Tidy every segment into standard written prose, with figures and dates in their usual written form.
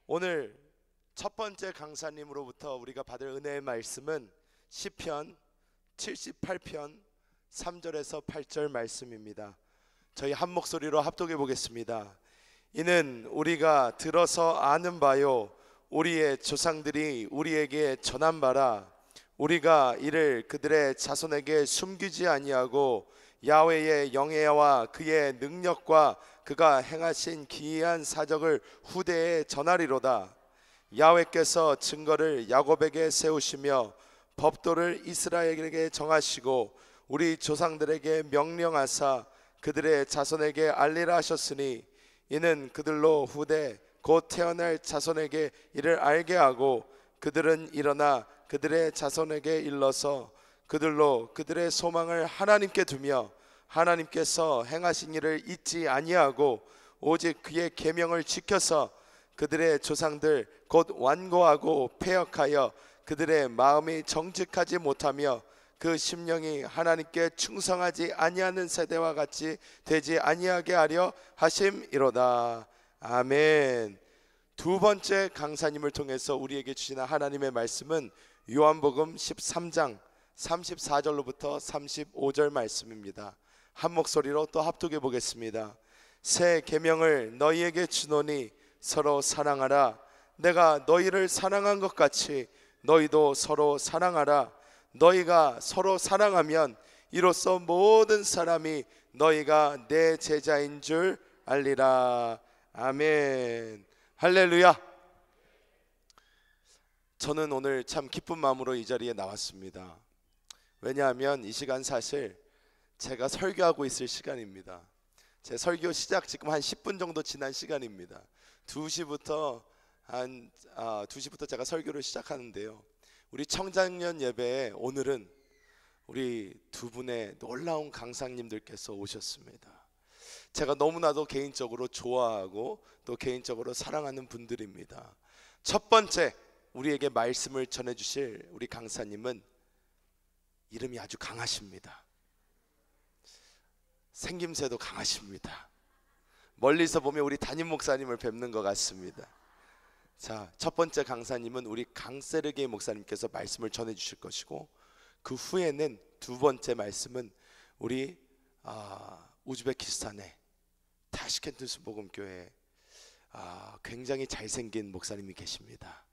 오늘 첫 번째 강사님으로부터 우리가 받을 은혜의 말씀은 시편 78편 3절에서 8절 말씀입니다. 저희 한 목소리로 합독해 보겠습니다. 이는 우리가 들어서 아는 바요 우리의 조상들이 우리에게 전한 바라. 우리가 이를 그들의 자손에게 숨기지 아니하고 야훼의 영예와 그의 능력과 그가 행하신 기이한 사적을 후대에 전하리로다. 야훼께서 증거를 야곱에게 세우시며 법도를 이스라엘에게 정하시고 우리 조상들에게 명령하사 그들의 자손에게 알리라 하셨으니 이는 그들로 후대 곧 태어날 자손에게 이를 알게 하고 그들은 일어나 그들의 자손에게 일러서 그들로 그들의 소망을 하나님께 두며 하나님께서 행하신 일을 잊지 아니하고 오직 그의 계명을 지켜서 그들의 조상들 곧 완고하고 패역하여 그들의 마음이 정직하지 못하며 그 심령이 하나님께 충성하지 아니하는 세대와 같이 되지 아니하게 하려 하심이로다. 아멘. 두 번째 강사님을 통해서 우리에게 주시는 하나님의 말씀은 요한복음 13장 34절로부터 35절 말씀입니다. 한 목소리로 또 합독해 보겠습니다. 새 계명을 너희에게 주노니 서로 사랑하라. 내가 너희를 사랑한 것 같이 너희도 서로 사랑하라. 너희가 서로 사랑하면 이로써 모든 사람이 너희가 내 제자인 줄 알리라. 아멘. 할렐루야. 저는 오늘 참 기쁜 마음으로 이 자리에 나왔습니다. 왜냐하면 이 시간 사실 제가 설교하고 있을 시간입니다. 제 설교 시작 지금 한 10분 정도 지난 시간입니다. 2시부터 제가 설교를 시작하는데요. 우리 청장년 예배에 오늘은 우리 두 분의 놀라운 강사님들께서 오셨습니다. 제가 너무나도 개인적으로 좋아하고 또 개인적으로 사랑하는 분들입니다. 첫 번째 우리에게 말씀을 전해주실 우리 강사님은 이름이 아주 강하십니다. 생김새도 강하십니다. 멀리서 보면 우리 담임 목사님을 뵙는 것 같습니다. 자, 첫 번째 강사님은 우리 강세르게 목사님께서 말씀을 전해 주실 것이고, 그 후에는 두 번째 말씀은 우리 우즈베키스탄의 타시켄트 복음교회 굉장히 잘생긴 목사님이 계십니다.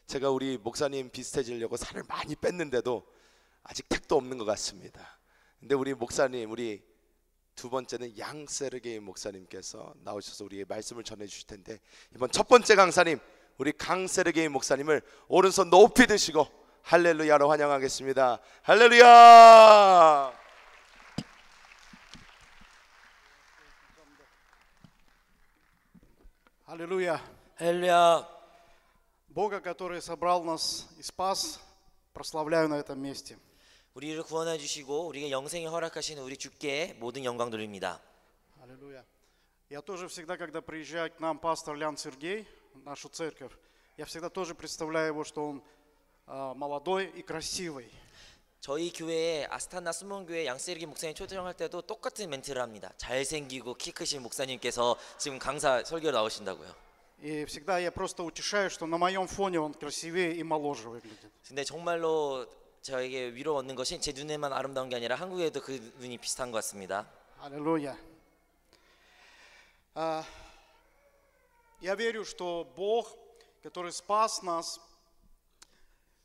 제가 우리 목사님 비슷해지려고 살을 많이 뺐는데도 아직 택도 없는 것 같습니다. 근데 우리 목사님, 우리 두 번째는 양세르게 목사님께서 나오셔서 우리의 말씀을 전해 주실 텐데, 이번 첫 번째 강사님 우리 강세르게 목사님을 오른손 높이 드시고 할렐루야로 환영하겠습니다. 할렐루야. Аллилуйя. 할렐루야. Бога, который собрал нас и спас, прославляю на этом месте. 우리를 구원해 주시고 우리에게 영생을 허락하신 우리 주께 모든 영광 돌립니다. Аллилуйя. Я тоже всегда, когда приезжает к нам пастор Лян Сергей, в нашу церковь, я всегда тоже представляю его, что он молодой и красивый. 저희 교회에 아스타나 수문교회 양세르기 목사님 초청할 때도 똑같은 멘트를 합니다. 잘생기고 키 크신 목사님께서 지금 강사 설교로 나오신다고요. И всегда я просто утешаю, что на моем фоне он красивее и моложе выглядит. 근데 정말로 저에게 위로 얻는 것이 제 눈에만 아름다운 게 아니라 한국에도 그 눈이 비슷한 것 같습니다. Аллилуйя. Я верю, что Бог, который спас нас,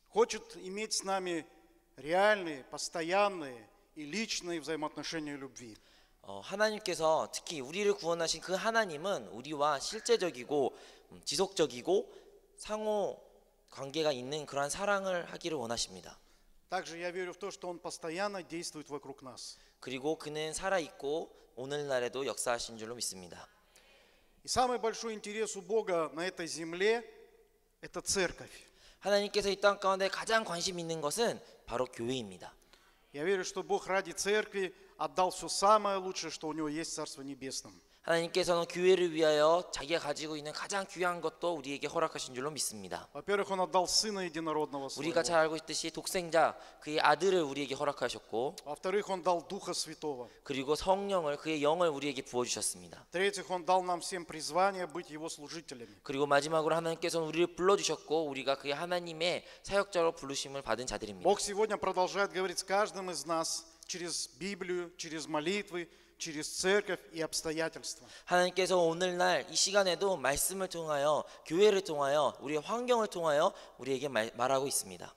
хочет иметь с нами реальные, постоянные и личные взаимоотношения любви. 하나님께서 특히 우리를 구원하신 그 하나님은 우리와 실제적이고 지속적이고 상호 관계가 있는 그러한 사랑을 하기를 원하십니다. Также я верю в то, что Он постоянно действует вокруг нас. 그리고 그는 살아있고 오늘날에도 역사하신 줄로 믿습니다. И самый большой интерес у Бога на этой земле – это церковь. 하나님께서 이 땅 가운데 가장 관심 있는 것은 바로 교회입니다. Я верю, что Бог ради церкви отдал все самое лучшее, что у Него есть в Царстве Небесном. 하나님께서는 교회를 위하여 자기가 가지고 있는 가장 귀한 것도 우리에게 허락하신 줄로 믿습니다. Во-первых, Он отдал Сына Единородного 우리가 Своего. 잘 알고 있듯이 독생자 그의 아들을 우리에게 허락하셨고, Во-вторых, Он дал Духа Святого. 그리고 성령을 그의 영을 우리에게 부어 주셨습니다. В-третьих, Он дал нам всем призвание быть Его служителями. 그리고 마지막으로 하나님께서는 우리를 불러 주셨고, 우리가 그의 하나님의 사역자로 부르심을 받은 자들입니다. Бог сегодня продолжает говорить с каждым из нас через Библию, через молитвы, через церковь и обстоятельства. 하나님께서 오늘날 이 시간에도 말씀을 통하여, 교회를 통하여, 우리의 환경을 통하여 우리에게 말하고 있습니다.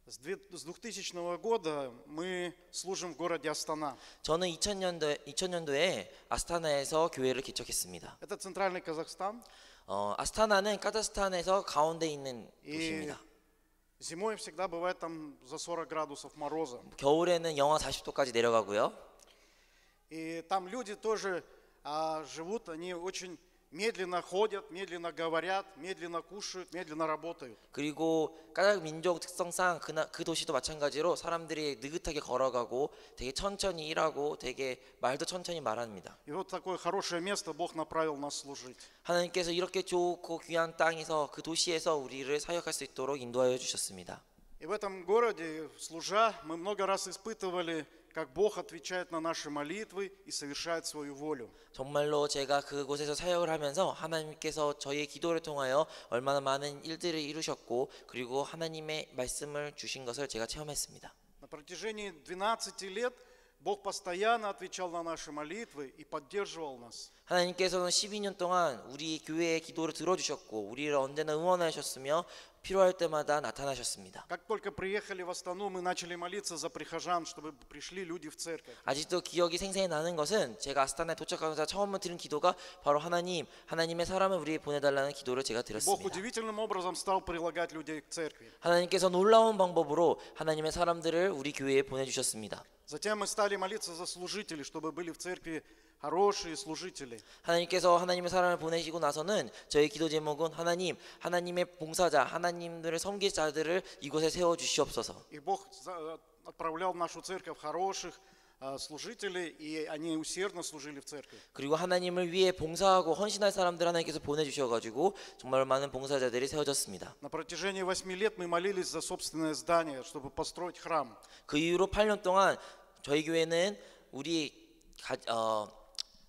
С 2000 года мы служим в городе Астана. 저는 2000년도에 아스타나에서 교회를 개척했습니다. Это центральный Казахстан. 아스타나는 카자흐스탄에서 가운데 있는 И 곳입니다. зимой всегда бывает там за 40 градусов мороза. 겨울에는 영하 40도까지 내려가고요. И там люди тоже живут, они очень медленно ходят, медленно говорят, медленно кушают, медленно работают. 그리고 까자흐 민족 특성상 그 도시도 마찬가지로 사람들이 느긋하게 걸어가고 되게 천천히 일하고 되게 말도 천천히 말합니다. И вот такое хорошее место Бог направил нас служить. 하나님께서 이렇게 좋고 귀한 땅에서, 그 도시에서 우리를 사역할 수 있도록 인도하여 주셨습니다. И в этом городе, служа, мы много раз испытывали, как Бог отвечает на наши молитвы и совершает свою волю. 정말로 제가 그곳에서 사역을 하면서 하나님께서 저희의 기도를 통하여 얼마나 많은 일들을 이루셨고, 그리고 하나님의 말씀을 주신 것을 제가 체험했습니다. На протяжении 12 лет Бог постоянно отвечал на наши молитвы и поддерживал нас. 하나님께서는 12년 동안 우리 교회의 기도를 들어주셨고, 우리를 언제나 응원하셨으며 필요할 때마다 나타나셨습니다. Как только приехали в Астану, мы начали молиться за прихожан, чтобы пришли люди в церковь. 아직도 기억이 생생히 나는 것은 제가 아스타나에 도착하면서 처음 드린 기도가 바로 하나님의 사람을 우리에게 보내달라는 기도를 제가 Бог 드렸습니다. удивительным образом стал прилагать людей к церкви. 하나님께서 놀라운 방법으로 하나님의 사람들을 우리 교회에 보내주셨습니다. Затем мы стали молиться за служителей, чтобы были в церкви хорошие служители. 하나님께서 하나님의 사람을 보내시고 나서는 저희 기도 제목은 하나님의 봉사자, 하나님들을 섬길 자들을 이곳에 세워 주시옵소서. И Бог отправлял в нашу церковь хороших служителей, и они усердно служили в церкви. 그리고 하나님을 위해 봉사하고 헌신할 사람들 하나님께서 보내주셔가지고 정말 많은 봉사자들이 세워졌습니다. На протяжении 8 лет мы молились за собственное здание, чтобы построить храм. 그 이후로 8년 동안 저희 교회는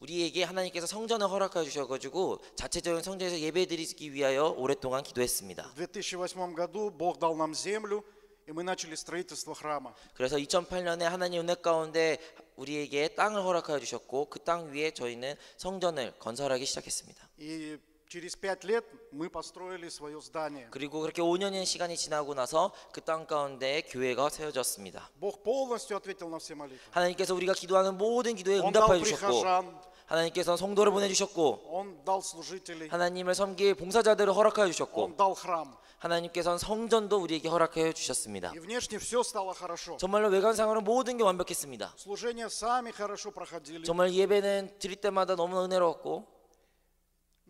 우리에게 하나님께서 성전을 허락해 주셔가지고 자체적인 성전에서 예배드리기 위하여 오랫동안 기도했습니다. В 2008 году Бог дал нам землю, и мы начали строительство храма. 그래서 2008년에 하나님 은혜 가운데 우리에게 땅을 허락하여 주셨고, 그 땅 위에 저희는 성전을 건설하기 시작했습니다. И через 5 лет мы построили свое здание. 그리고 그렇게 5년의 시간이 지나고 나서 그 땅 가운데 교회가 세워졌습니다. Бог полностью ответил на все молитвы. 하나님께서 우리가 기도하는 모든 기도에 Он дал 응답하여 주셨고, прихожан, 하나님께서 성도를 보내주셨고, Он дал служителей, 하나님을 섬길 봉사자들을 허락하여 주셨고, Он дал храм. 하나님께서는 성전도 우리에게 허락하여 주셨습니다. И внешне все стало хорошо. 정말로 외관상으로 모든 게 완벽했습니다. Служения сами хорошо проходили. 정말 예배는 드릴 때마다 너무 은혜로웠고,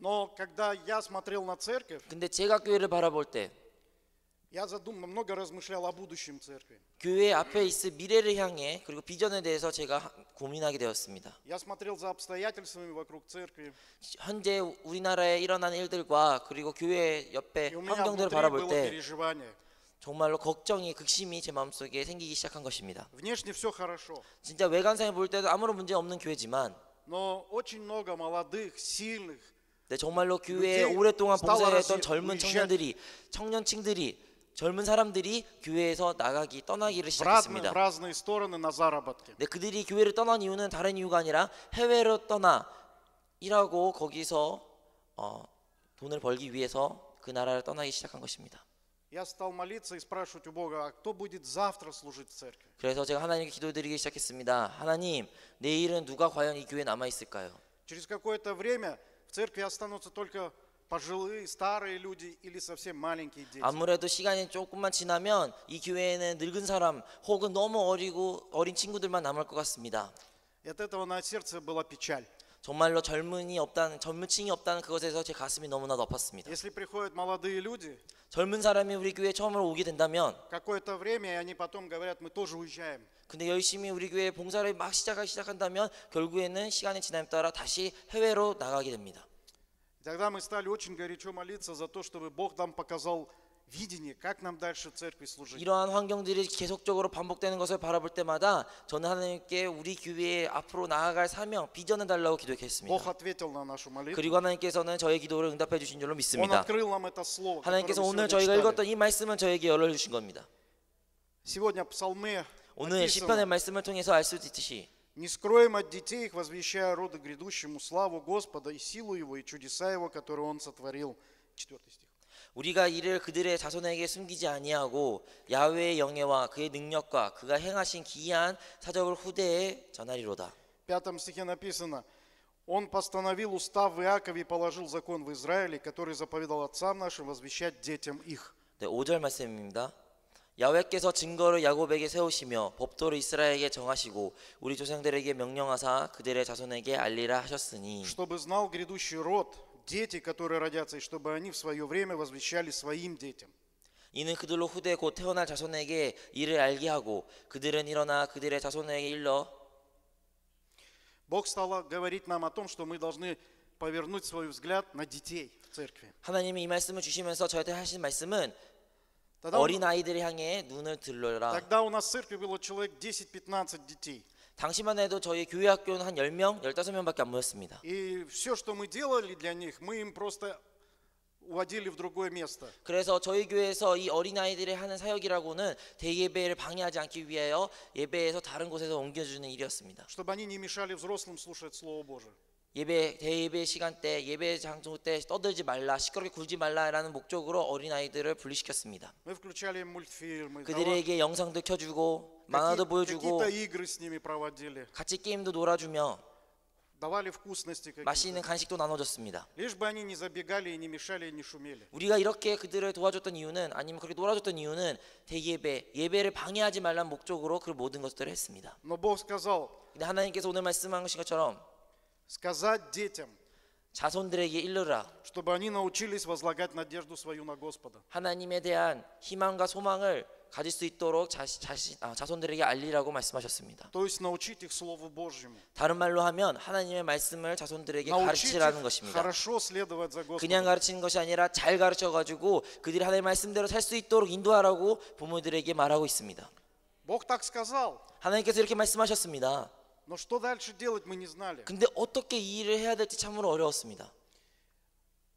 Но когда я смотрел на церковь, 근데 제가 교회를 바라볼 때 я много размышлял о будущем церкви. 교회 앞에 있을 미래를 향해, 그리고 비전에 대해서 제가 고민하게 되었습니다. Я смотрел за обстоятельствами вокруг церкви. 현재 우리나라에 일어나는 일들과 그리고 교회 옆에 И у меня 환경들을 внутри 바라볼 было 때 переживание. 정말로 걱정이, 극심이 제 마음속에 생기기 시작한 것입니다. Внешне все хорошо. 진짜 외관상에 볼 때도 아무런 문제 없는 교회지만, Но очень много молодых, сильных, 네, 정말로 교회에 людей 오랫동안 стало 봉사했던 젊은 уезжать 청년층들이, 젊은 사람들이 교회에서 떠나기를 в 시작했습니다. разные stороны на заработки. 네, 그들이 교회를 떠난 이유는 다른 이유가 아니라 해외로 일하고 거기서 돈을 벌기 위해서 그 나라를 떠나기 시작한 것입니다. Я стал молиться и спрашивать у Бога, а кто будет завтра служить в церкви? 그래서 제가 하나님께 기도드리기 시작했습니다. 하나님, 내일은 누가 과연 이 교회에 남아 있을까요? Через какое-то время в церкви останутся только пожилые, старые люди или совсем маленькие дети. 아무래도 시간이 조금만 지나면 이 교회에는 늙은 사람 혹은 너무 어린 친구들만 남을 것 같습니다. И от этого на сердце была печаль. 정말로 젊은층이 없다는 그것에서 제 가슴이 너무나도 아팠습니다. Если приходят молодые люди, 젊은 사람이 우리 교회에 처음으로 오게 된다면 какое-то время, и они потом говорят, мы тоже уезжаем. 근데 열심히 우리 교회 봉사를 막 시작한다면 결국에는 시간이 지남에 따라 다시 해외로 나가게 됩니다. Тогда мы стали очень горячо молиться за то, чтобы Бог нам показал видение, как нам дальше в церкви служить. 이러한 환경들이 계속적으로 반복되는 것을 바라볼 때마다 저는 하나님께 우리 교회에 앞으로 나아갈 사명, 비전을 달라고 Бог 기도했습니다. ответил на нашу молитву. 그리고 하나님께서는 저의 기도를 응답해 주신 줄로 Он 믿습니다. открыл нам это слово, которое 하나님께서 мы 오늘 сегодня 저희가 читали. 읽었던 이 말씀은 저에게 열어주신 겁니다. Сегодня в псалме 오늘 시편의 написано: 말씀을 통해서 알 수 있듯이 «Не скроем от детей их, возвещая роду грядущему славу Господа и силу Его, и чудеса Его, которые Он сотворил». 4 стих. 우리가 이를 그들의 자손에게 숨기지 아니하고 야훼의 영예와 그의 능력과 그가 행하신 기이한 사적을 후대에 전하리로다. В 5 стихе написано: «Он постановил устав в Иакове и положил закон в Израиле, который заповедал отцам нашим возвещать детям их». 네, 5절 말씀입니다. 야훼께서 증거를 야곱에게 세우시며 법도를 이스라엘에게 정하시고 우리 조상들에게 명령하사 그들의 자손에게 알리라 하셨으니 Чтобы знал грядущий род, дети, которые родятся, и чтобы они в свое время возвещали своим детям. 이는 그들로 후대 곧 태어날 자손에게 이를 알게 하고 그들은 일어나 그들의 자손에게 일러 Бог стал говорить нам о том, что мы должны повернуть свой взгляд на детей в церкви. 하나님이 이 말씀을 주시면서 저한테 하신 말씀은 Тогда 어린 아이들을 향해 눈을 들러라. у нас в церкви было человек 10-15 детей. 당시만 해도 저희 교회 학교는 한 10명, 15명밖에 안 모였습니다. И все, что мы делали для них, мы им просто уводили в другое место. 그래서 저희 교회에서 이 어린아이들이 하는 사역이라고는 대예배를 방해하지 않기 위하여 예배에서 다른 곳에서 옮겨주는 일이었습니다. Чтобы они не мешали взрослым слушать Слово Божие. 대예배 시간 때, 예배 장소 때 떠들지 말라, 시끄럽게 굴지 말라라는 목적으로 어린아이들을 분리시켰습니다. Мы включали им мультфильмы, 그들에게 영상도 켜주고 만화도 보여주고 какие-то игры с ними проводили, 같이 게임도 놀아주며 давали вкусности 맛있는 какие-то. 간식도 나눠줬습니다. Лишь бы они не забегали и не мешали и не шумели. 우리가 이렇게 그들을 도와줬던 이유는 아니면 그렇게 놀아줬던 이유는 예배를 방해하지 말라는 목적으로 그 모든 것들을 했습니다. Но Бог сказал, 근데 하나님께서 오늘 말씀하신 것처럼 сказать детям, 자손들에게 일러라. чтобы они научились возлагать надежду свою на Господа. 하나님에 대한 희망과 소망을 가질 수 있도록 자손들에게 알리라고 말씀하셨습니다. То есть научить их Слову Божьему. 다른 말로 하면 하나님의 말씀을 자손들에게 научить 가르치라는 их 것입니다. хорошо следовать за 그냥 Господом. 가르치는 것이 아니라 잘 가르쳐가지고 그들이 하나님의 말씀대로 살 수 있도록 인도하라고 부모들에게 말하고 있습니다. Бог так сказал. 하나님께서 이렇게 말씀하셨습니다. Но что дальше делать, мы не знали. 근데 어떻게 이 일을 해야 될지 참으로 어려웠습니다.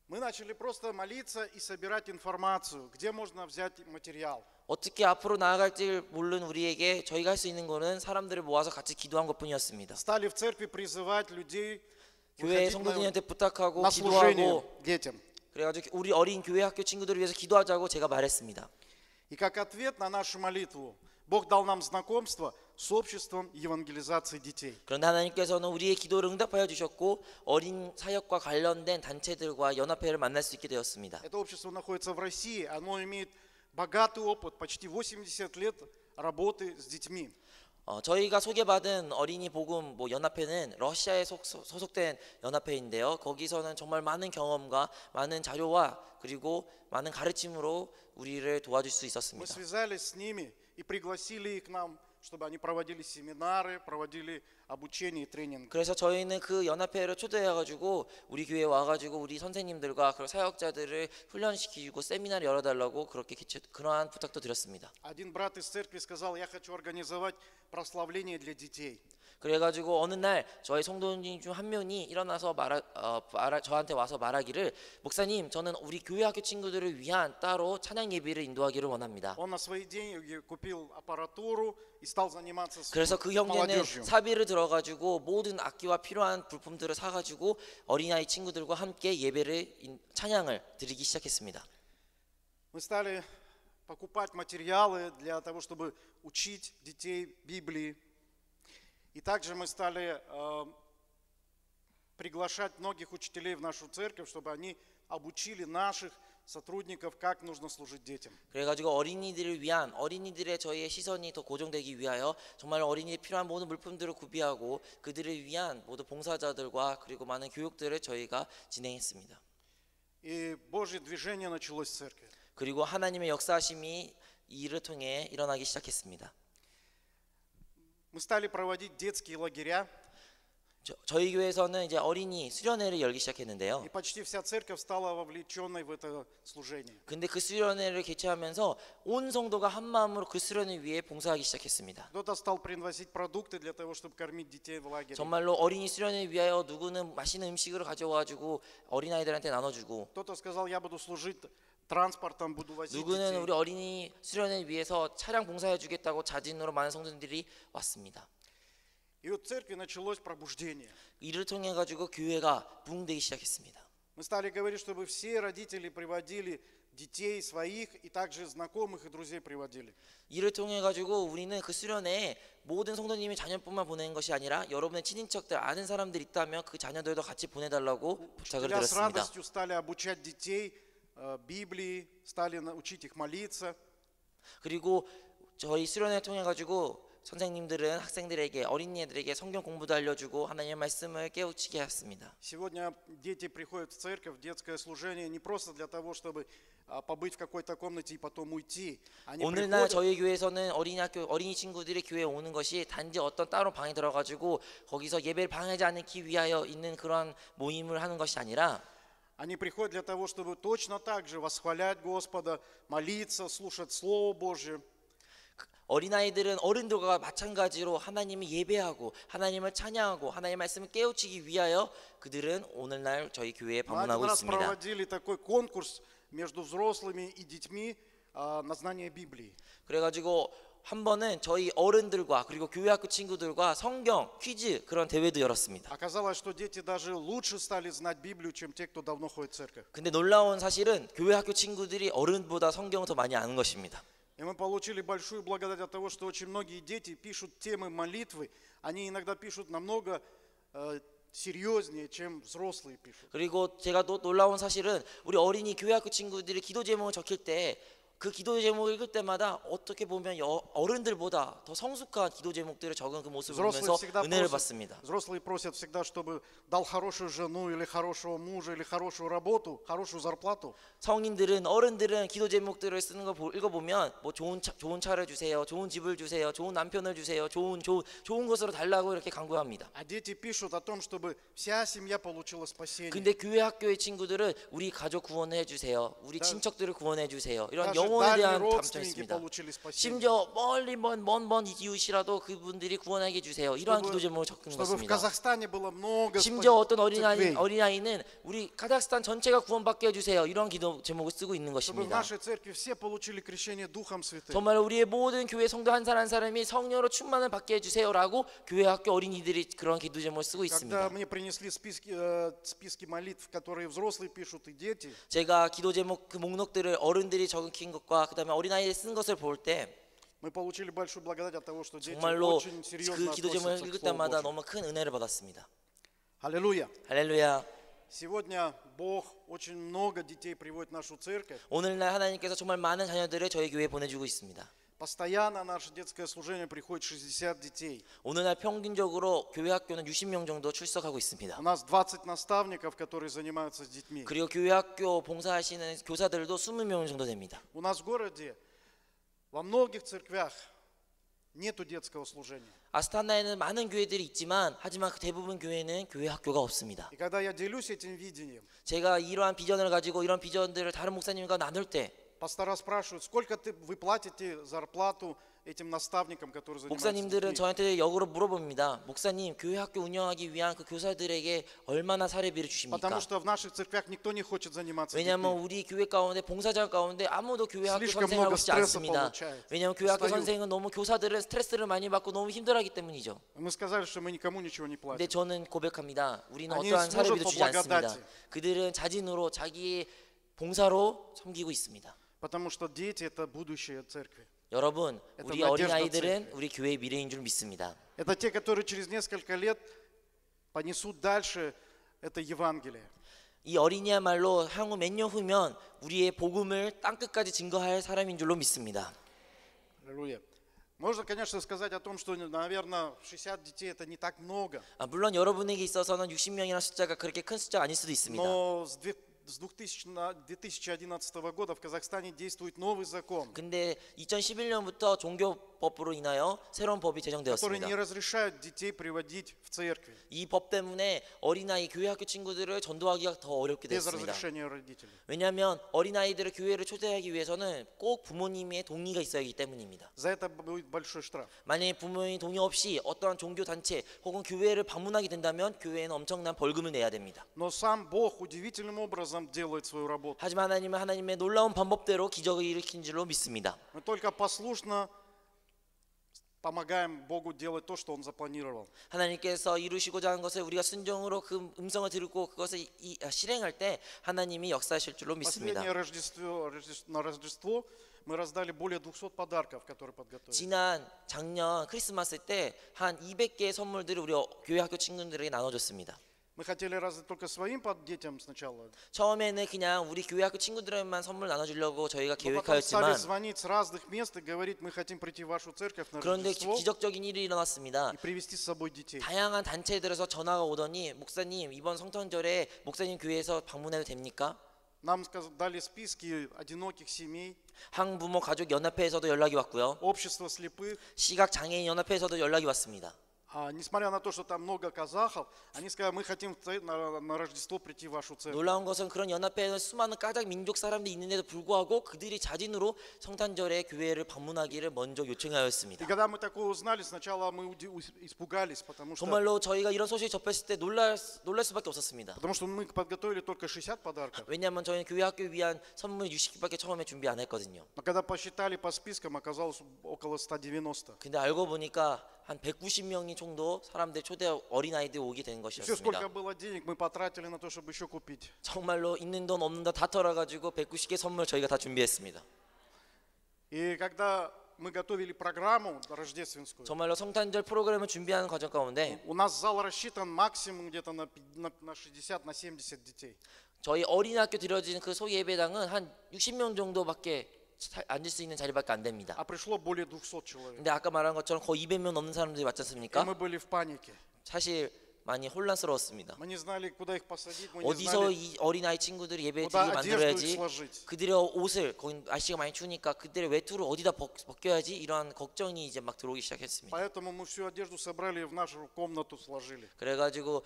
Мы начали просто молиться и собирать информацию, где можно взять материал. 어떻게 앞으로 나아갈지 모르는 우리에게 저희가 할 수 있는 거는 사람들을 모아서 같이 기도한 것뿐이었습니다. Стали в церкви призывать людей 교회 выходить 성도들한테 부탁하고 на служение 기도하고 детям. 그래가지고 우리 어린 교회 학교 친구들을 위해서 기도하자고 제가 말했습니다. И как ответ на нашу молитву, Бог дал нам знакомство с обществом евангелизации детей. 그런데 하나님께서는 우리의 기도를 응답하여 주셨고 어린 사역과 관련된 단체들과 연합회를 만날 수 있게 되었습니다. Это общество находится в России, оно имеет богатый опыт, почти 80 лет работы с детьми. 저희가 소개받은 어린이 복음 연합회는 러시아에 소속된 연합회인데요. 거기서는 정말 많은 경험과 많은 자료와 그리고 많은 가르침으로 우리를 도와줄 수 Мы 있었습니다. связались с ними и пригласили их к нам, чтобы они проводили семинары, проводили обучение и тренинг. 그래서 저희는 그 연합회를 초대해가지고 우리 교회에 와가지고 우리 선생님들과 그리고 사역자들을 훈련시키고 세미나를 열어달라고 그러한 부탁도 드렸습니다. Один брат из церкви сказал: я хочу организовать прославление для детей. 그래가지고 어느 날 저희 성도님 중 한 명이 일어나서 저한테 와서 말하기를 목사님 저는 우리 교회 학교 친구들을 위한 따로 찬양 예배를 인도하기를 원합니다. Он на свои деньги купил аппаратуру и стал заниматься с 그래서 그 형제는 молодежью. 사비를 들어가지고 모든 악기와 필요한 부품들을 사가지고 어린아이 친구들과 함께 찬양을 드리기 시작했습니다. Мы стали покупать материалы для того, чтобы учить детей Библии. И также мы стали приглашать многих учителей в нашу церковь, чтобы они обучили наших сотрудников, как нужно служить детям. 그래가지고 어린이들을 위한 어린이들의 저희의 시선이 더 고정되기 위하여 정말 어린이에 필요한 모든 물품들을 구비하고 그들을 위한 모든 봉사자들과 그리고 많은 교육들을 저희가 진행했습니다. И Божье движение началось в церкви. 그리고 하나님의 역사심이 이 일을 통해 일어나기 시작했습니다. Мы стали проводить детские лагеря, 저희 교회에서는 이제 어린이 수련회를 열기 시작했는데요. и почти вся церковь стала вовлеченной в это служение. 근데 그 수련회를 개최하면서 온 성도가 한 마음으로 그 수련회 위해 봉사하기 시작했습니다. Кто-то стал приносить продукты для того, чтобы кормить детей в лагере. 정말로 어린이 수련회 위하여 누구는 맛있는 음식을 가져와가지고 어린아이들한테 나눠주고 Кто-то сказал, я буду служить транспортом, буду возить 누구는 детей. 우리 어린이 수련회 위해서 차량 봉사해주겠다고 자진으로 많은 성도들이 왔습니다. И вот в церкви началось пробуждение. 이를 통해 가지고 교회가 부흥되기 시작했습니다. Мы стали говорить, чтобы все родители приводили детей своих и также знакомых и друзей приводили. 이를 통해 가지고 우리는 그 수련회에 모든 성도님이 자녀뿐만 보내는 것이 아니라 여러분의 친인척들 아는 사람들 있다면 그 자녀들도 같이 보내달라고 부탁을 Учителя с 드렸습니다. радостью стали обучать детей Библии, стали учить их молиться. 그리고 저희 수련회 통해 가지고 선생님들은 학생들에게 어린이들에게 성경 공부도 알려주고 하나님의 말씀을 깨우치게 했습니다. Сегодня дети приходят в церковь, в детское служение не просто для того, чтобы побыть в какой-то комнате и потом уйти. Они 오늘날 приходят, 저희 교회에서는 어린이 친구들이 교회에 오는 것이 단지 어떤 따로 방에 들어가지고 거기서 예배를 방해하지 않기 위하여 있는 그런 모임을 하는 것이 아니라 они приходят для того, чтобы точно так же восхвалять Господа, молиться, слушать Слово Божье. 어린아이들은 어른들과 마찬가지로 하나님을 예배하고 하나님을 찬양하고 하나님의 말씀을 깨우치기 위하여 그들은 오늘날 저희 교회에 Мы один 방문하고 раз 있습니다. проводили такой конкурс между взрослыми и детьми на знание Библии. 그래가지고 한 번은 저희 어른들과 그리고 교회학교 친구들과 성경 퀴즈 그런 대회도 열었습니다. Оказалось, что дети даже лучше стали знать Библию, чем те, кто давно ходит в церковь. 근데 놀라운 사실은 교회학교 친구들이 어른보다 성경을 더 많이 아는 것입니다. И мы получили большую благодать от того, что очень многие дети пишут темы молитвы. Они иногда пишут намного серьезнее, чем взрослые пишут. 그리고 제가 또 놀라운 사실은 우리 어린이 교회학교 친구들이 기도 제목을 적힐 때 그 기도 제목을 읽을 때마다 어떻게 보면 어른들보다 더 성숙한 기도 제목들을 적은 그 모습을 보면서 은혜를 받습니다. Взрослые просят всегда, чтобы дал хорошую жену или хорошего мужа или хорошую работу, хорошую зарплату. 성인들은 어른들은 기도 제목들을 쓰는 거 읽어보면 뭐 좋은 차를 주세요, 좋은 집을 주세요, 좋은 남편을 주세요, 좋은 것으로 달라고 이렇게 간구합니다. А дети пишут о том, чтобы вся семья получила спасение. 근데 교회 학교의 친구들은 우리 가족 구원해 주세요, 우리 친척들을 구원해 주세요, 이런 Даже 영혼에 дальние 대한 감정이 родственники 있습니다. получили спасение. 심지어 먼 이웃이라도 그분들이 구원하게 해주세요. 이러한 기도 제목을 적는 Чтобы в 것입니다. Казахстане было много 심지어 어떤 церквей. 어린아이는 우리 카자흐스탄 전체가 구원받게 해주세요. 이런 기도 제목을 쓰고 있는 Чтобы в 것입니다. нашей церкви все получили крещение Духом Святым. 정말 우리의 모든 교회 성도 한 사람 한 사람이 성령으로 충만을 받게 해주세요라고 교회 학교 어린이들이 그런 기도 제목을 쓰고 Когда 있습니다. мне принесли списки молитв, которые взрослые пишут и дети, 제가 기도 제목 그 목록들을 어른들이 적은 것과 그다음에 어린아이들이 쓴 것을 볼 때 мы получили большую благодать от того, что дети 정말로 очень серьезно 그 기도 제목을 относятся к 읽을 Слову 때마다 Божьему. 너무 큰 은혜를 받았습니다. Аллилуйя! 할렐루야. Сегодня Бог очень много детей приводит в нашу церковь. 오늘날 하나님께서 정말 많은 자녀들을 저희 교회에 보내주고 있습니다. Постоянно наше детское служение приходит 60 детей. 오늘날 평균적으로 교회 학교는 60명 정도 출석하고 있습니다. У нас 20 наставников, которые занимаются с детьми. 그리고 교회 학교 봉사하시는 교사들도 20명 정도 됩니다. У нас в городе во многих церквях нету детского служения. 아스타나에는 많은 교회들이 있지만 하지만 대부분 교회는 교회 학교가 없습니다. И когда я делюсь этим видением, 제가 이러한 비전을 가지고 이런 비전들을 다른 목사님과 나눌 때 пастора спрашивают, сколько вы платите зарплату этим наставникам, которые занимаются с 목사님들은 детьми? 저한테 역으로 물어봅니다. 목사님, 교회 학교 운영하기 위한 그 교사들에게 얼마나 사례비를 주십니까? Потому что в наших церквях никто не хочет заниматься с 왜냐하면 детьми. 우리 교회 가운데 봉사자 가운데 아무도 교회 학교 Слишком 선생하고 много 싶지 стресса 않습니다. получают. 왜냐하면 교회 학교 устают. 선생은 너무 교사들은 스트레스를 많이 받고 너무 힘들어하기 때문이죠. Мы сказали, что мы никому ничего не 근데 платим. 저는 고백합니다. 우리는 아니, 어떠한 사례비도 служат 주지 по 않습니다. благодати. 그들은 자진으로 자기의 봉사로 섬기고 있습니다. Потому что дети – это будущее церкви. 여러분, Это 우리 надежда 어린아이들은 церкви. 우리 교회의 미래인 줄 믿습니다. Это те, которые через несколько лет понесут дальше это Евангелие. 이 어린이야말로 향후 몇 년 후면 우리의 복음을 땅 끝까지 증거할 사람인 줄로 믿습니다. Аллилуйя. Можно, конечно, сказать о том, что, наверное, 60 детей это не так много, 물론 여러분에게 있어서는 60명이라는 숫자가 그렇게 큰 숫자가 아닐 수도 있습니다. но с 2011 года в Казахстане действует новый закон, 근데 2011년부터 종교법으로 인하여 새로운 법이 который 제정되었습니다. не разрешает детей приводить в церкви 이 법 때문에 어린아이 교회 학교 친구들을 전도하기가 더 어렵게 без 됐습니다. разрешения родителей. 왜냐하면 어린아이들을 교회를 초대하기 위해서는 꼭 부모님의 동의가 있어야 하기 때문입니다. За это будет большой штраф. 만약에 부모의 동의 없이 어떠한 종교 단체 혹은 교회를 방문하게 된다면 교회에는 엄청난 벌금을 내야 됩니다. Но сам Бог удивительным образом делает свою работу. 하지만 하나님은 하나님의 놀라운 방법대로 기적을 일으킨 줄로 믿습니다. Мы только послушно помогаем Богу делать то, что Он запланировал. 하나님께서 이루시고자 하는 것을 우리가 순종으로 그 음성을 듣고 그것을 실행할 때 하나님이 역사하실 줄로 믿습니다. Последнее на Рождество мы раздали более 200 подарков, которые подготовили. 작년 크리스마스 때 한 200개의 선물들을 우리 교회 학교 친구들에게 나눠줬습니다. Мы хотели раздать только своим детям сначала, 처음에는 그냥 우리 교회 학교 친구들에게만 선물 나눠주려고 저희가 но потом стали 계획하였지만 звонить с разных мест и говорить, мы хотим прийти в вашу церковь на 그런데 Рождество 기적적인 일이 일어났습니다. и привезти с собой детей. 다양한 단체들에서 전화가 오더니 목사님 이번 성탄절에 목사님 교회에서 방문해도 됩니까? Нам дали списки одиноких семей, 한부모 가족 연합회에서도 연락이 왔고요. общество слепых. 시각 장애인 연합회에서도 연락이 왔습니다. Несмотря на то, что там много казахов, они сказали, мы хотим на Рождество прийти в вашу церковь. 놀라운 것은 그런 연합회에는 수많은 까작 민족 사람들이 있는데도 불구하고 그들이 자진으로 성탄절에 교회를 방문하기를 먼저 И 요청하였습니다. когда мы такое узнали, сначала мы испугались, 정말로 저희가 이런 소식을 접했을 때 놀랄 수밖에 없었습니다. потому что мы подготовили только 60 подарков. 왜냐하면 저희는 교회 학교 위한 선물 60개밖에 처음에 준비 안 했거든요. Но когда посчитали по спискам, оказалось около 190. 근데 알고 보니까 한 190명이 정도 사람들 초대 어린아이들 오게 된 Все, 것이었습니다. сколько было денег, мы потратили на то, чтобы еще купить. 정말로 있는 돈 없는 돈 다 털어가지고 190개 선물 저희가 다 준비했습니다. И когда мы готовили программу рождественскую, 정말로 성탄절 프로그램을 준비하는 과정 가운데 у нас зал рассчитан максимум где-то на 60, на 70 детей. 저희 어린이학교 드려지는 그 소위 예배당은 한 60명 정도밖에 앉을 수 있는 자리밖에 안 됩니다. А пришло более 200 человек. 근데 아까 말한 것처럼 거의 200명 넘는 사람들이 왔지 И 않습니까? мы были в панике. 사실 많이 혼란스러웠습니다. Мы не знали, куда их посадить, мы не 어디서 знали, 이 어린아이 친구들이 예배 куда 드리게 одежду их 만들어야지, сложить. 그들의 옷을 거기 날씨가 많이 추우니까 그들의 외투를 어디다 벗겨야지 이러한 걱정이 이제 막 들어오기 시작했습니다. Поэтому мы всю одежду собрали и в нашу комнату сложили. 그래가지고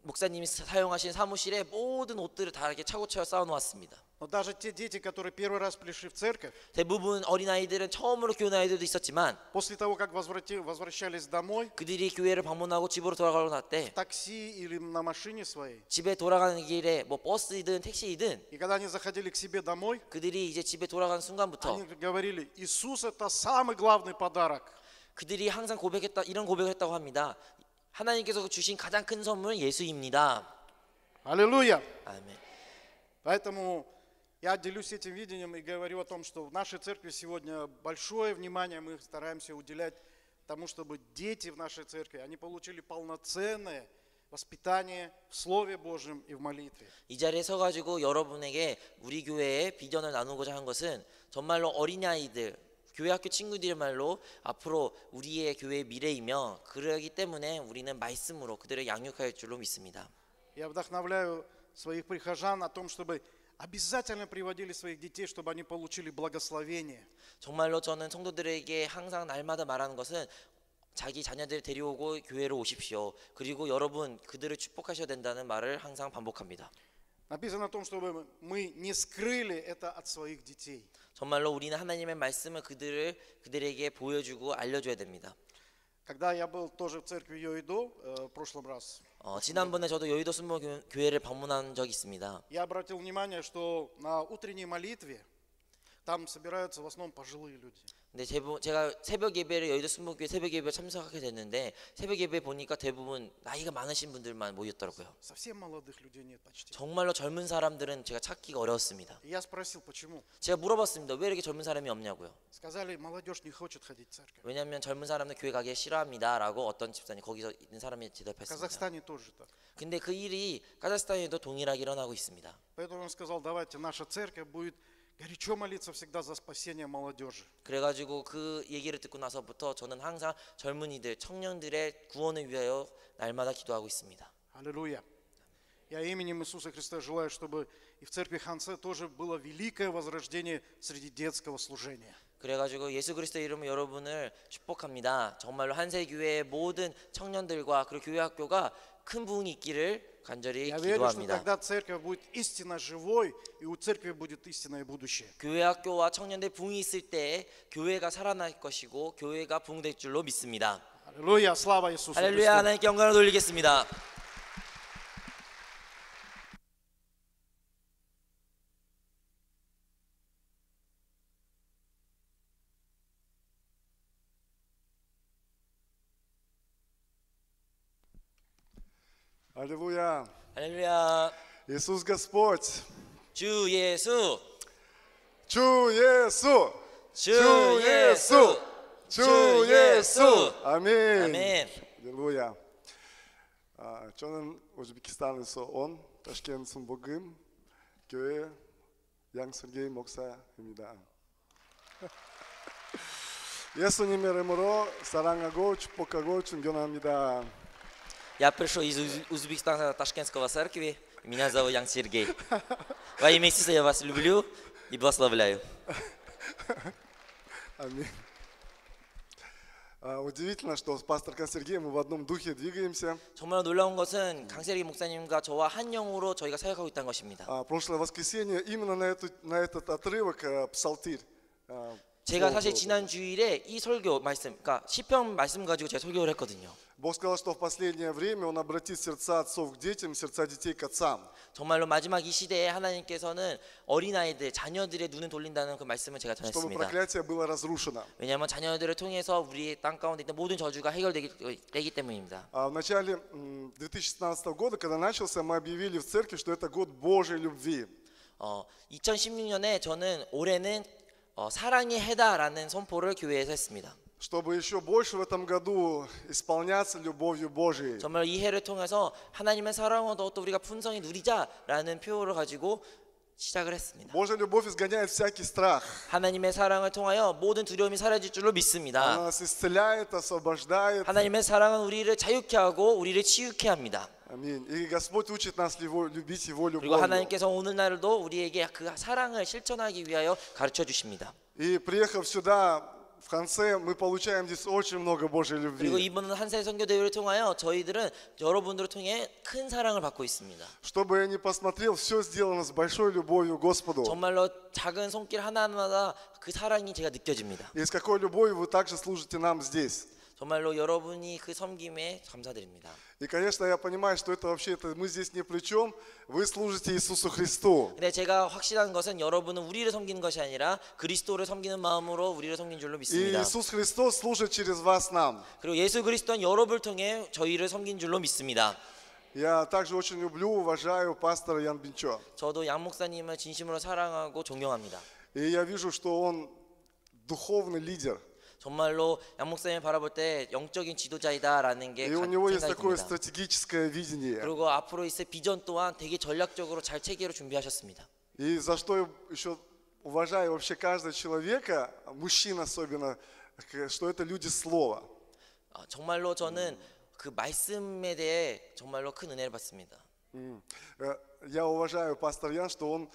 목사님이 사용하신 사무실에 모든 옷들을 다 이렇게 차고차고 쌓아놓았습니다. Но даже те дети, которые первый раз пришли в церковь, 대부분 어린아이들은 처음으로 교회 아이들도 있었지만 после того, как возвращались домой, 그들이 교회를 방문하고 집으로 돌아가고 날 때 в такси или на машине своей, 집에 돌아가는 길에 뭐 버스이든 택시이든 и когда они заходили к себе домой, 그들이 이제 집에 돌아가는 순간부터 они говорили, Иисус это самый главный подарок. 그들이 항상 이런 고백을 했다고 합니다. 하나님께서 주신 가장 큰 선물은 예수입니다. Аллилуйя! 아멘. Поэтому я делюсь этим видением и говорю о том, что в нашей церкви сегодня большое внимание мы стараемся уделять тому, чтобы дети в нашей церкви, они получили полноценное воспитание в Слове Божьем и в молитве. 이 자리에 서가지고 여러분에게 우리 교회의 비전을 나누고자 한 것은 정말로 어린아이들 교회 학교 친구들의 말로 앞으로 우리의 교회의 미래이며 그러기 때문에 우리는 말씀으로 그들을 양육할 줄로 믿습니다. Я вдохновляю своих прихожан о том, чтобы обязательно приводили своих детей, чтобы они получили благословение. 정말로 저는 성도들에게 항상 날마다 말하는 것은 자기 자녀들을 데려오고 교회로 오십시오. 그리고 여러분 그들을 축복하셔야 된다는 말을 항상 반복합니다. Написано о том, чтобы мы не скрыли это от своих детей. 정말로 우리는 하나님의 말씀을 그들에게 보여주고 알려줘야 됩니다. Когда я был тоже в церкви Йоидо в прошлом раз, 지난번에 저도 여의도 순모 교회를 방문한 적이 있습니다. я обратил внимание, что на утренней молитве Там собираются в основном пожилые люди. 근데 제가 새벽 예배를 여의도 순복교회 새벽 예배 참석하게 됐는데 새벽 예배 보니까 대부분 나이가 많으신 분들만 모였더라고요. Совсем молодых людей нет почти. 정말로 젊은 사람들은 제가 찾기가 어려웠습니다. И я спросил, почему. 제가 물어봤습니다. 왜 이렇게 젊은 사람이 없냐고요. Сказали, молодежь не хочет ходить в церковь. 왜냐하면 젊은 사람들 교회 가기 싫어합니다라고 어떤 집사님 거기서 있는 사람이 В 대답했습니다. Казахстане тоже так. 근데 그 일이 카자흐스탄에도 동일하게 일어나고 있습니다. Поэтому он сказал, давайте наша церковь будет горячо молиться всегда за спасение молодежи. 그래가지고 그 얘기를 듣고 나서부터 저는 항상 젊은이들, 청년들의 구원을 위하여 날마다 기도하고 있습니다. Аллилуйя. Я именем Иисуса Христа желаю, чтобы и в церкви Хансе тоже было великое возрождение среди детского служения. 그래가지고 예수 그리스도의 이름으로 여러분을 축복합니다. 정말로 한세교회의 모든 청년들과 그리고 교회 학교가 큰 부흥이 있기를 간절히 Я верю, что 기도합니다. тогда церковь будет истинно живой, и у церкви будет истинное будущее. 교회 학교와 청년들 부흥이 있을 때 교회가 살아날 것이고 교회가 부흥될 줄로 믿습니다. Аллилуйя, слава Иисусу 할렐루야, Христу. 하나님께 영광을 돌리겠습니다. Аллилуйя! 할렐루야, Иисус Господь! 주 예수, Чу Иису! 주 Чу 예수, Иису! Чу 주 Иису! 예수. Аминь! 아멘. Аллилуйя! 저는 우즈베키스탄에서 온 타슈켄트 순복음 교회 양설계 목사입니다. 예수님 이름으로 사랑하고 축복하고 존경합니다. Я пришел из Узбекистана, Ташкентского церкви. Меня зовут Ян Сергей. Во имя Иисуса я вас люблю и благословляю. Аминь. Удивительно, что с пастором Сергеем мы в одном духе двигаемся. 정말 놀라운 것은 강세리 목사님과 저와 한 영으로 저희가 사역하고 있다는 것입니다. Прошлое воскресенье именно на этот отрывок псалтирь. 제가 사실 지난 주일에 이 설교 말씀, 그러니까 시편 말씀 가지고 제가 설교를 했거든요. Бог сказал, что в последнее время Он обратит сердца отцов к детям, сердца детей к отцам. 정말로 마지막 이 시대에 하나님께서는 어린아이들, 자녀들의 눈을 돌린다는 그 말씀을 제가 Чтобы 전했습니다. проклятие было разрушено. 왜냐하면 자녀들을 통해서 우리 땅 가운데 있는 모든 저주가 해결되기 때문입니다. В начале 2016 года, когда начался, мы объявили в церкви, что это год Божьей любви. 2016년에 저는 올해는 사랑의 해다라는 선포를 교회에서 했습니다. Чтобы еще больше в этом году исполняться любовью Божией. 정말 이 해를 통해서 하나님의 사랑을 더 또 우리가 풍성히 누리자라는 표어를 가지고 시작을 했습니다. Божья любовь изгоняет всякий страх. 하나님의 사랑을 통하여 모든 두려움이 사라질 줄로 믿습니다. Она нас исцеляет, освобождает. 하나님의 사랑은 우리를 자유케 하고 우리를 치유케 합니다. Аминь. И Господь учит нас любить Его 그리고 любовью. 하나님께서 오늘날도 우리에게 그 사랑을 실천하기 위하여 가르쳐 주십니다. И приехав сюда, в конце, мы получаем здесь очень много Божьей 그리고 любви. 이번 한세 선교 대회를 통하여 저희들은 여러분들을 통해 큰 사랑을 받고 있습니다. Чтобы я не посмотрел, все сделано с большой любовью к Господу. 정말로 작은 손길 하나하나마다 그 사랑이 제가 느껴집니다. И с какой любовью вы также служите нам здесь. 정말로 여러분이 그 섬김에 감사드립니다. И, конечно, я понимаю, что это вообще мы здесь ни при чем. Вы служите Иисусу Христу. 근데 제가 확실한 것은 여러분은 우리를 섬기는 것이 아니라 그리스도를 섬기는 마음으로 우리를 섬긴 줄로 И 믿습니다. Иисус Христос служит через вас нам. 그리고 예수 그리스도는 여러분을 통해 저희를 섬긴 줄로 믿습니다. Я также очень люблю, уважаю пастора Ян Бинчо. 저도 양 목사님을 진심으로 사랑하고 존경합니다. И я вижу, что он духовный лидер. 정말로 양 목사님을 바라볼 때 영적인 지도자이다라는 게 И у него есть 생각이 такое 듭니다. стратегическое видение. 그리고 앞으로 있을 비전 또한 되게 전략적으로 잘 체계로 준비하셨습니다. И за что еще уважаю вообще каждого человека, мужчин особенно, что это люди слова. 정말로 저는 그 말씀에 대해 정말로 큰 은혜를 받습니다. Я уважаю пастора Ян, что он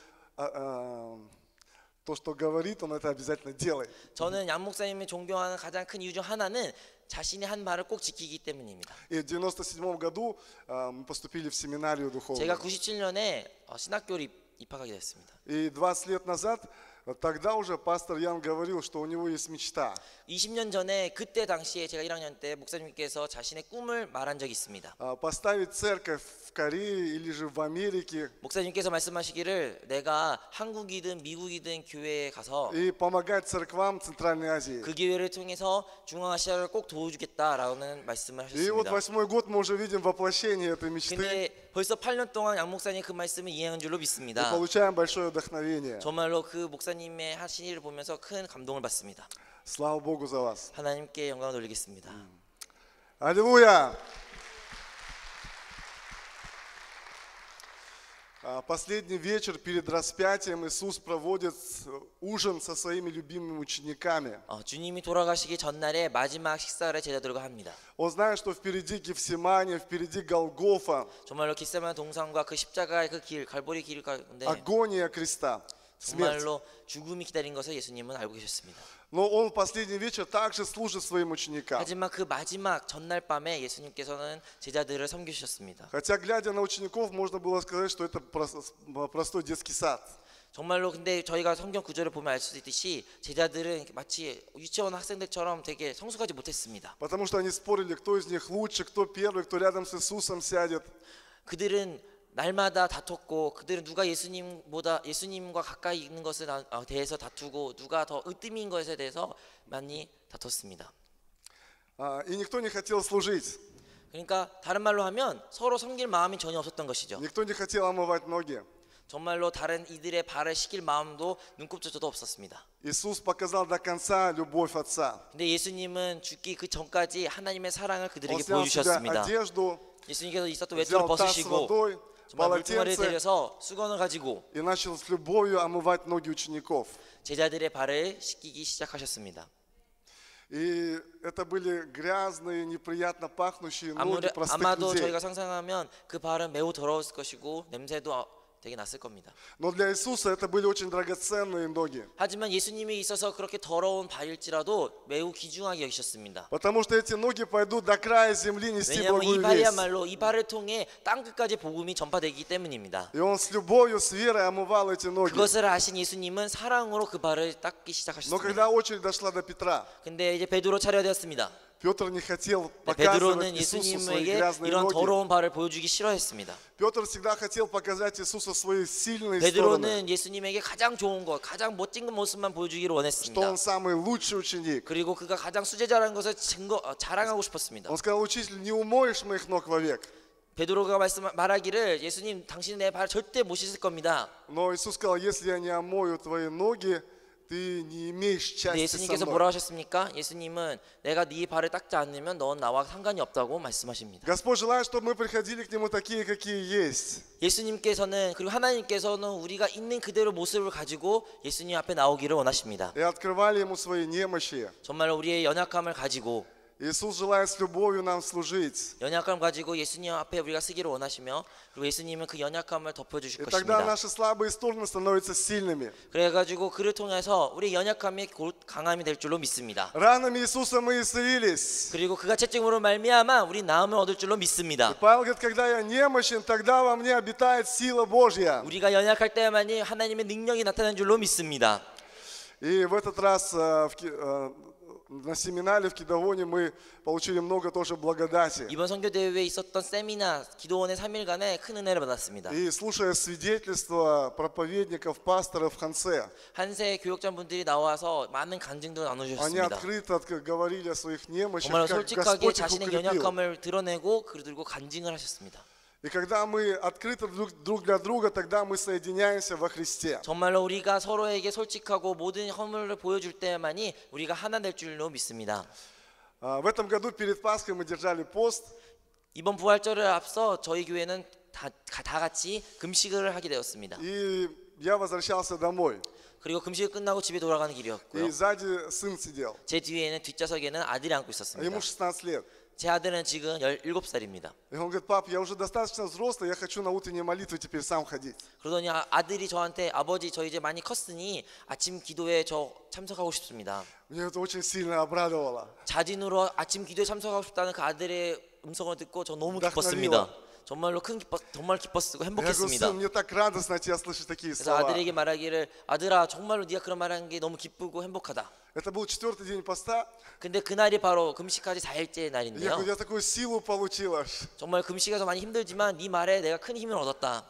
то, что говорит, он это обязательно делает. 저는 양 목사님을 존경하는 가장 큰 이유 중 하나는 자신이 한 말을 꼭 지키기 때문입니다. И в 97 году мы поступили в семинарию 제가 духовную. 97년에 신학교를 입학하게 됐습니다. И 20 лет назад Тогда уже пастор Ян говорил, что у него есть мечта. 20년 전에 그때 당시에 제가 1학년 때 목사님께서 자신의 꿈을 말한 적이 있습니다. Поставить церковь в Корее или же в Америке 목사님께서 말씀하시기를 내가 한국이든 미국이든 교회에 가서 и помогать церквам Центральной Азии. 그 기회를 통해서 중앙아시아를 꼭 도와주겠다라는 말씀을 И вот 하셨습니다. 8-й год мы уже видим воплощение этой мечты 근데 벌써 8년 동안 양 목사님 그 말씀을 이행한 줄로 и 믿습니다. получаем большое вдохновение. 정말로 그 목사님의 하신 일을 보면서 큰 감동을 받습니다. Слава Богу за вас. 하나님께 영광을 돌리겠습니다. Аллилуйя! Последний вечер перед распятием Иисус проводит ужин со своими любимыми учениками. 주님이 돌아가시기 전날에 마지막 식사를 제자들과 합니다. Он знает, что впереди Гефсимания, впереди Голгофа, 정말로 깃세마니 동산과 그 십자가의 그 길, 갈보리 길 가운데 агония креста, смерть. 정말로 죽음이 기다린 것을 예수님은 알고 계셨습니다. Но он в последний вечер также служит своим ученикам. 하지만 그 마지막 전날 밤에 예수님께서는 제자들을 섬기셨습니다. Хотя, глядя на учеников, можно было сказать, что это простой детский сад. 정말로 근데 저희가 성경 구절을 보면 알 수 있듯이 제자들은 마치 유치원 학생들처럼 되게 성숙하지 못했습니다. Потому что они спорили, кто из них лучше, кто первый, кто рядом с Иисусом сядет. 그들은 날마다 다퉜고 그들은 누가 예수님과 가까이 있는 것에 대해서 다투고 누가 더 으뜸인 것에 대해서 많이 다퉜습니다. И никто не хотел служить. 그러니까 다른 말로 하면 서로 섬길 마음이 전혀 없었던 것이죠. Никто не хотел омывать ноги. 정말로 다른 이들의 발을 씻길 마음도 눈곱조차도 없었습니다. Иисус показал до конца любовь Отца. 근데 예수님은 죽기 그 전까지 하나님의 사랑을 Он 그들에게 снял с себя 보여주셨습니다. одежду, 예수님께서 있었던 외투를 взял таз с 벗으시고 водой, 정말 물두머리에 полотенце 들여서 수건을 가지고 и начал с любовью омывать ноги учеников. 제자들의 발을 씻기기 시작하셨습니다. И это были грязные, неприятно пахнущие ноги простых 아마도 людей. 저희가 상상하면 그 발은 매우 더러웠을 것이고 냄새도 되게 났을 겁니다. Но для Иисуса это были очень драгоценные ноги. 하지만 예수님이 있어서 그렇게 더러운 발일지라도 매우 귀중하게 여기셨습니다. Потому что эти ноги пойдут до края земли нести 왜냐하면 이 благую весть. 발이야말로 이 발을 통해 땅 끝까지 복음이 전파되기 때문입니다. И он с любовью, с верой омывал эти ноги. 그것을 아신 예수님은 사랑으로 그 발을 닦기 Но 시작하셨습니다. когда очередь дошла до Петра, 근데 이제 베드로 차례가 되었습니다. Петр не хотел показывать 베드로는 Иисусу свои 예수님에게 грязные 이런 ноги. 더러운 발을 보여주기 싫어했습니다. Петр всегда хотел показать Иисусу свои сильные стороны, 베드로는 예수님에게 가장 좋은 것, 가장 멋진 모습만 보여주기를 что 원했습니다. он самый лучший ученик. 그리고 그가 가장 수제자라는 것을 자랑하고 싶었습니다. Он сказал: учитель, не умоешь моих ног вовек. 베드로가 말하기를 예수님 당신은 내 발을 절대 못 씻을 겁니다. Но Иисус сказал: если я не омою твои ноги, ты не имеешь 근데 части со 예수님께서 мной. 뭐라 하셨습니까? 예수님은 내가 네 발을 닦지 않으면 넌 나와 상관이 없다고 말씀하십니다. Господь желает, чтобы мы приходили к Нему такие, какие есть. 예수님께서는 그리고 하나님께서는 우리가 있는 그대로 모습을 가지고 예수님 앞에 나오기를 원하십니다. И открывали Ему свои немощи. 정말 우리의 연약함을 가지고 Иисус желает с любовью нам служить. 연약함을 가지고 예수님 앞에 우리가 쓰기를 원하시며 그리고 예수님은 그 연약함을 덮어주실 И тогда 것입니다. наши слабые стороны становятся сильными. 그래가지고 그를 통해서 우리 연약함이 곧 강함이 될 줄로 믿습니다. Ранами Иисуса мы исцелились. 그리고 그가 채찍으로 말미암아 우리 나음을 얻을 줄로 믿습니다. Павел говорит: когда я немощен, тогда во мне обитает сила Божья. 우리가 연약할 때만이 하나님의 능력이 나타나는 줄로 믿습니다. И в этот раз на семинаре в Кидовоне мы получили много тоже благодати. 이번 선교 대회에 있었던 세미나 기도원의 3일간에 큰 은혜를 받았습니다. И слушая свидетельства проповедников, пасторов в конце, 한세 교역자분들이 나와서 많은 간증도 они 나누셨습니다. открыто говорили о своих немощах, 정말 как 솔직하게 Господь их 자신의 укрепил. 연약함을 드러내고 그리고 간증을 하셨습니다. И когда мы открыты друг для друга, тогда мы соединяемся во Христе. 정말로 우리가 서로에게 솔직하고 모든 허물을 보여줄 때만이 우리가 하나 될 줄로 믿습니다. В этом году перед Пасхой мы держали пост. 이번 부활절을 앞서 저희 교회는 다 같이 금식을 하게 되었습니다. И я возвращался домой. 그리고 금식이 끝나고 집에 돌아가는 길이었고요. И сзади сын сидел. 제 뒤에는 뒷좌석에는 아들이 앉고 있었습니다. Ему 16 лет. 제 아들은 지금 17살입니다. И он говорит: пап, я уже достаточно взрослый, я хочу на утренние молитвы теперь сам ходить. 그러더니 아들이 저한테 아버지 저 이제 많이 컸으니 아침 기도에 저 참석하고 싶습니다. Мне это очень сильно обрадовало. 자진으로 아침 기도에 참석하고 싶다는 그 아들의 음성을 듣고 저 너무 вдохновило. 기뻤습니다. 정말로 정말 기뻤고 Я говорю, 행복했습니다. сын, мне так радостно от тебя слышать такие 그래서 слова. 아들에게 말하기를 아들아 정말로 네가 그런 말하는 게 너무 기쁘고 행복하다. Это был 4-й день поста. 근데 그날이 바로 금식까지 4일째 Я 날인데요. говорю, я такую силу получил аж. 정말 금식에서 많이 힘들지만 네 말에 내가 큰 힘을 얻었다.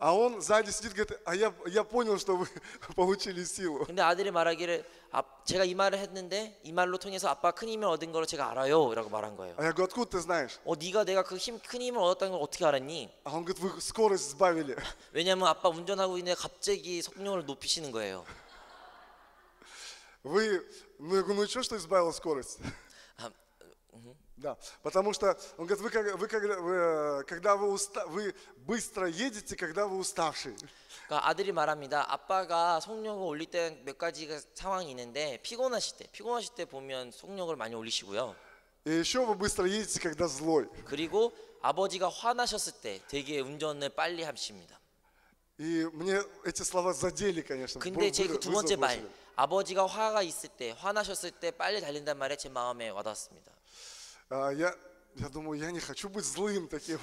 А он сзади сидит, говорит, а я понял, что вы получили силу. 근데 아들이 말하기를 제가 이 말을 했는데 이 말로 통해서 아빠 큰 힘을 얻은 걸 제가 알아요 라고 말한 거예요. А я говорю, откуда ты знаешь? 네가 내가 그 큰 힘을 얻었다는 걸 어떻게 알았니? А он говорит, вы скорость сбавили. 왜냐면 아빠 운전하고 있는데 갑자기 속력을 높이시는 거예요. Вы, ну я говорю, ну и что избавил скорость? Да, потому что, он говорит, когда вы быстро едете, когда вы уставший. 그러니까 아들이 말합니다. 아빠가 속력을 올릴 때 몇 가지가 상황이 있는데 피곤하실 때 보면 속력을 많이 올리시고요. И еще вы быстро едете, когда злой. 그리고 아버지가 화나셨을 때 되게 운전을 빨리 하십니다. И мне эти слова задели, конечно. 근데 제 그 두 번째 말, вызов. 아버지가 화나셨을 때 빨리 달린단 말에 제 마음에 와닿았습니다. Я думаю, я не хочу быть злым таким.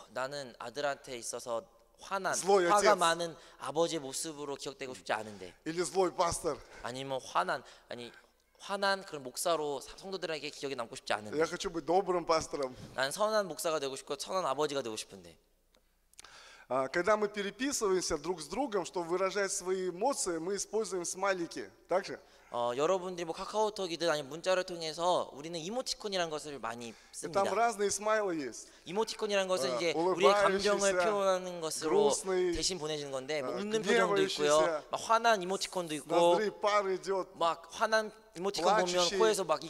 나는 아들한테 있어서 화가 Злой отец. 많은 아버지의 모습으로 기억되고 싶지 않은데, Или злой пастор. 아니면 화난 그런 목사로 성도들에게 기억에 남고 싶지 않은데, Я хочу быть добрым пастором. 난 선한 목사가 되고 싶고 선한 아버지가 되고 싶은데, Когда мы переписываемся друг с другом, чтобы выражать свои эмоции, мы используем смайлики. Так же? 여러분들이 뭐 카카오톡이든 아니면 문자를 통해서 우리는 이모티콘이라는 것을 많이 И 씁니다. там разные смайлы есть. 이모티콘이라는 것은 이제 улыбающийся, 우리의 감정을 표현하는 것으로 грустный, 대신 보내주는 건데, 뭐 웃는 гневающийся, 표정도 있고요, 막 화난 이모티콘도 있고, Ноздри пар идет. 막 화난 이모티콘 보면 플라치시, 코에서 막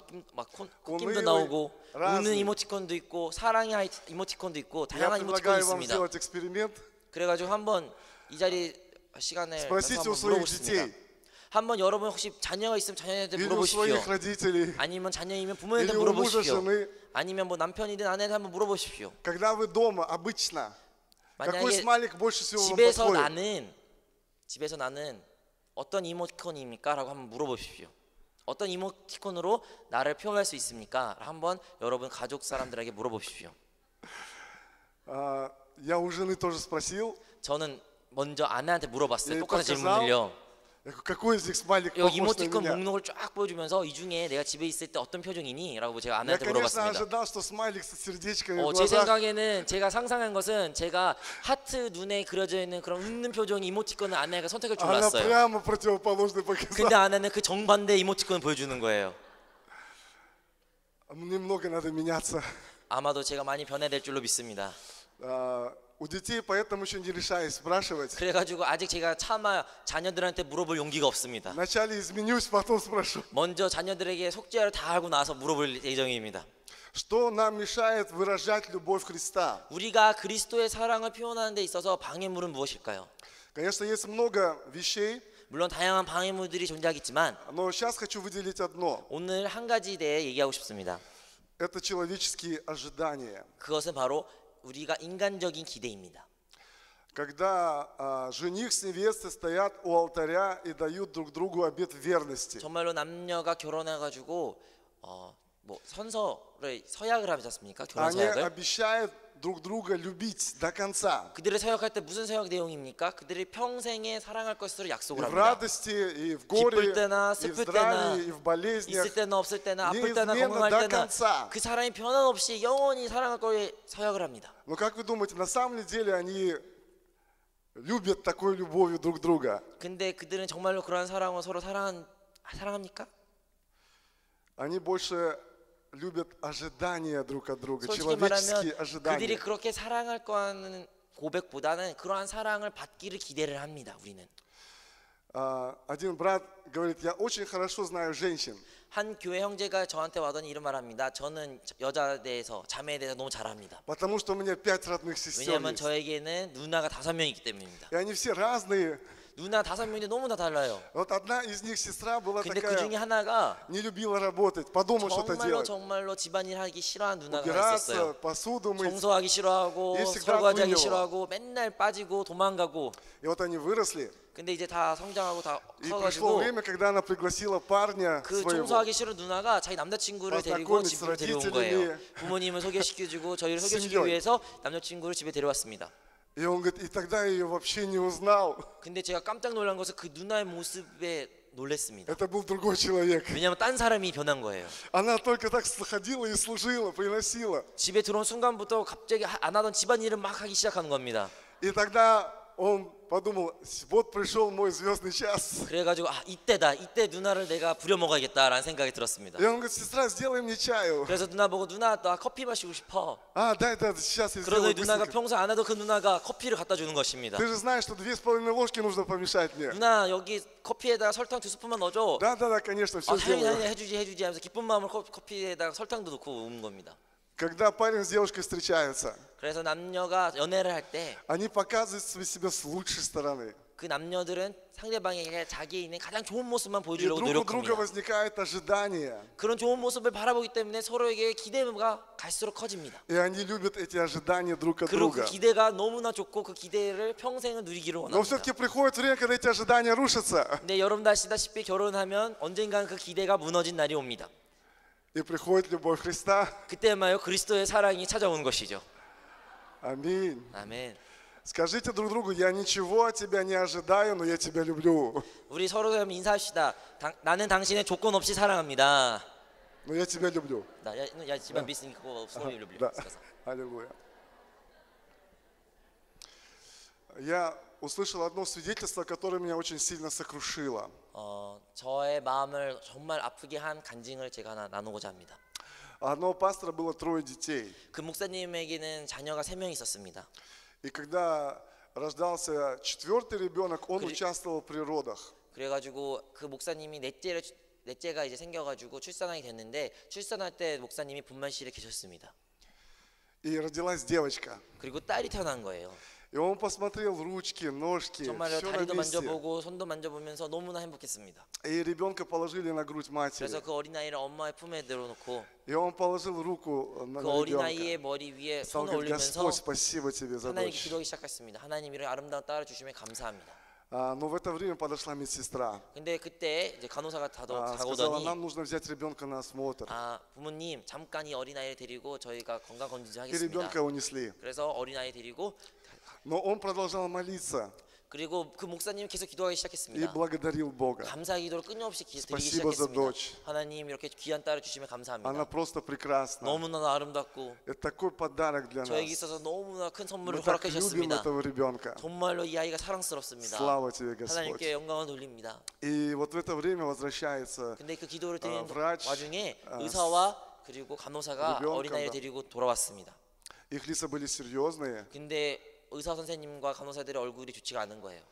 콧김도 унылый, 나오고, разный. 우는 이모티콘도 있고, 사랑의 이모티콘도 있고, Я 다양한 이모티콘이 предлагаю вам 있습니다. сделать эксперимент. 그래가지고 한번 이 자리 시간을 내서 Спросите у 한번 своих 물어보겠습니다. детей 한번 여러분 혹시 자녀가 있으면 자녀한테 или у 물어보십시오. своих родителей, 아니면 자녀이면 или 부모님한테 у мужа, 물어보십시오. жены, 아니면 뭐 남편이든 아내든 한번 물어보십시오. когда вы дома обычно, какой 만약에 смайлик больше всего вам 집에서 подходит? 나는 어떤 이모티콘입니까? 라고 한번 물어보십시오. 어떤 이모티콘으로 나를 표현할 수 있습니까? 한번 여러분 가족 사람들에게 물어보십시오. Я у жены тоже спросил. 저는 먼저 아내한테 물어봤어요. 예, 똑같은 показал. 질문을요. Я говорю, какой из них смайлик 여기 похож на 이모티콘 меня? 목록을 쫙 보여주면서 이 중에 내가 집에 있을 때 어떤 표정이니? 라고 제가 Я, 아내한테 конечно, 물어봤습니다. ожидал, что смайлик со сердечками в 제 глазах. 생각에는 제가 상상한 것은 제가 하트 눈에 그려져 있는 그런 웃는 표정의 이모티콘을 아내가 선택할 줄 Она 알았어요. прямо противоположный 근데 показала. 아내는 그 정반대 이모티콘을 보여주는 거예요. Немного надо меняться. 아마도 제가 많이 변해야 될 줄로 믿습니다. У детей поэтому еще не решаюсь спрашивать. 그래가지고 아직 제가 차마 자녀들한테 물어볼 용기가 없습니다. Вначале изменюсь, потом спрошу. 먼저 자녀들에게 속죄를 다 하고 나서 물어볼 예정입니다. Что нам мешает выражать любовь Христа? 우리가 그리스도의 사랑을 표현하는 데 있어서 방해물은 무엇일까요? Конечно, есть много вещей, 물론 다양한 방해물들이 존재하겠지만 но сейчас хочу выделить одно. 오늘 한 가지 대해 얘기하고 싶습니다. Это человеческие ожидания. 그것은 바로 우리가 인간적인 기대입니다. Когда жених с невестой стоят у алтаря и дают друг другу обет верности. 정말로 남녀가 결혼해가지고 뭐 서약을 하지 않습니까? 결혼 Они 서약을. обещают друг друга любить до конца. 그들을 서약할 때 무슨 서약 내용입니까? 그들이 평생에 사랑할 것으로 И 약속을 в 합니다. радости, и в горе, 기쁠 때나 и в 슬플 때나 здравии, и в болезнях. 있을 때나 없을 때나 아플 때나 неизменно 건강할 до 때나 конца. 그 사람이 변함없이 영원히 사랑할 거에 서약을 합니다. Но как вы думаете, на самом деле они любят такой любовью друг друга? 근데 그들은 정말로 그러한 사랑을 서로 사랑합니까? Они больше любят ожидания друг от друга, 솔직히 человеческие 말하면 그들이 ожидания. 그렇게 사랑할 거라는 고백보다는 그러한 사랑을 받기를 기대를 합니다. 우리는. Один брат говорит, я очень хорошо знаю женщин. 한 교회 형제가 저한테 와더니 이런 말합니다. 저는 여자에 대해서 자매에 대해서 너무 잘 압니다. Потому что у меня 5 родных сестер 왜냐하면 есть. 저에게는 누나가 5명 있기 때문입니다. И они все разные. 누나 5명인데 너무나 달라요. Вот одна из них сестра была 근데 그 중에 такая, 하나가 не любила работать, по дому что-то делать. 정말로 집안일 하기 싫어하는 누나가 Убираться, 있었어요. посуду мыть. 청소하기 싫어하고 얘 всегда 설거지하기 отмынивала. 싫어하고 맨날 빠지고 도망가고. И вот они выросли. 근데 이제 다 성장하고 다 И пришло 커가지고 время, когда она пригласила парня 그 своего. 청소하기 싫은 누나가 자기 남자친구를 데리고 познакомить 집으로 с 데려온 거예요. родителями. 부모님을 소개시켜주고 저희를 с 소개시키기 семьей. 위해서 남자친구를 집에 데려왔습니다. И он говорит, и тогда я ее вообще не узнал. 근데 제가 깜짝 놀란 것은 그 누나의 모습에 놀랬습니다. Это был другой человек. 왜냐하면 딴 사람이 변한 거예요. Она только так ходила и служила, приносила. 집에 들어온 순간부터 갑자기 안 하던 집안일을 막 하기 시작하는 겁니다. И тогда он подумал, вот пришел мой звездный час. 그래가지고 이때다, 이때 누나를 내가 부려먹어야겠다라는 생각이 들었습니다. И он говорит, сестра, сделай мне чаю. 그래서 누나 보고 누나 나 커피 마시고 싶어. А, дай, сейчас я 그러더니 сделаю 누나가 быстренько. 평소 안 해도 그 누나가 커피를 갖다 주는 것입니다. Ты же знаешь, что 2,5 ложки нужно помешать мне. 누나 여기 커피에다가 설탕 2스푼만 넣어줘. Да, конечно, все 당연히 сделаю. 해주지 하면서 기쁜 마음으로 커피에다가 설탕도 넣고 온 겁니다. Когда парень с девушкой встречаются, 그래서 남녀가 연애를 할 때 그 они показывают себя с лучшей стороны. 남녀들은 상대방에게 자기에 있는 가장 좋은 모습만 И 보여주려고 друг у друга 노력합니다. возникает ожидание. 그런 좋은 모습을 바라보기 때문에 서로에게 기대가 갈수록 커집니다. И они любят эти ожидания друг от 그리고 그 друга. 기대가 너무나 좋고 그 기대를 평생을 누리기를 Но 원합니다. все-таки приходит время, когда эти ожидания рушатся. 근데 여러분도 아시다시피 결혼하면 언젠간 그 기대가 무너진 날이 옵니다. И приходит любовь Христа. 그때마요 그리스도의 사랑이 찾아오는 것이죠. Аминь. 아멘. Скажите друг другу, я ничего от тебя не ожидаю, но я тебя люблю. 우리 서로 인사합시다. 나는 당신의 조건 없이 사랑합니다. Но я тебя люблю. Я тебя быстренько в слове люблю. Да. сказал. Аллилуйя. Я услышал одно свидетельство, которое меня очень сильно сокрушило. 저의 마음을 정말 아프게 한 간증을 제가 하나 나누고자 합니다. Одного пастора было 3 детей. 그 목사님에게는 자녀가 3명 있었습니다. И когда рождался 4-й ребенок, он участвовал при родах. 그래가지고 그 목사님이 넷째가 이제 생겨가지고 출산하게 됐는데 출산할 때 목사님이 분만실에 계셨습니다. И родилась девочка. 그리고 딸이 태어난 거예요. И он посмотрел ручки, ножки, 정말로 все на 다리도 месте. 만져보고 손도 만져보면서 너무나 행복했습니다. И ребенка положили на грудь матери. 그래서 그 어린아이를 엄마의 품에 들어놓고 И он положил руку на 그 ребенка. 어린아이의 머리 위에 Стал 손을 говорить, 올리면서 Господь, спасибо тебе за 하나님께 дочь. 기도하기 시작했습니다. 하나님 이런 아름다운 딸을 주시면 감사합니다. Но в это время подошла медсестра. 근데 그때 이제 간호사가 сказала, 다가오더니 нам нужно взять ребенка на осмотр. 부모님 잠깐 이 어린아이를 데리고 저희가 건강검진 И 하겠습니다. ребенка унесли. 그래서 어린아이 데리고 Но он продолжал молиться 그리고 그 목사님이 계속 기도하기 и 시작했습니다. благодарил Бога. 감사 기도를 끊임없이 드리기 Спасибо за 시작했습니다. дочь. 하나님 이렇게 귀한 딸을 주시면 Она 감사합니다. просто прекрасна. 너무나 아름답고 Это такой подарок для 저에게 нас. 있어서 너무나 큰 선물을 Мы так 허락해 любим 주셨습니다. этого ребенка. 정말로 이 아이가 사랑스럽습니다. Слава тебе, Господь. 하나님께 영광을 돌립니다. И вот в это время возвращается 근데 그 기도를 드리는 врач, 와중에 의사와 그리고 간호사가 ребенка, 어린아이를 да. 데리고 돌아왔습니다. Их лица были серьезные. 근데 의사 선생님과 간호사들의 얼굴이 좋지가 않은 거예요.